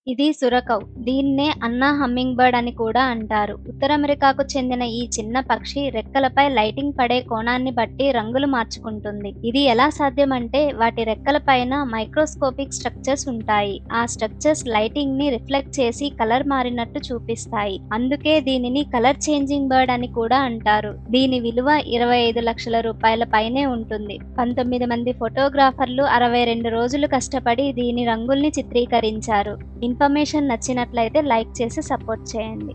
ఇది సురకవ్. దీన్నే అన్నా హమ్మింగ్ బర్డ్ అని కూడా అంటారు. ఉత్తర అమెరికాకు చెందిన ఈ చిన్న పక్షి రెక్కలపై లైటింగ్ పడే కోణాన్ని బట్టి రంగులు మార్చుకుంటుంది. ఇది ఎలా సాధ్యమంటే వాటి రెక్కల పైన మైక్రోస్కోపిక్ స్ట్రక్చర్స్ ఉంటాయి. ఆ స్ట్రక్చర్స్ లైటింగ్ ని రిఫ్లెక్ట్ చేసి కలర్ మారినట్టు చూపిస్తాయి. అందుకే దీనిని కలర్ చేంజింగ్ బర్డ్ అని కూడా అంటారు. దీని విలువ 25 లక్షల రూపాయల పైనే ఉంటుంది. 19 మంది ఫోటోగ్రాఫర్లు 62 రోజులు కష్టపడి దీని రంగుల్ని చిత్రీకరించారు. ఇన్ఫర్మేషన్ నచ్చినట్లయితే లైక్ చేసి సపోర్ట్ చేయండి.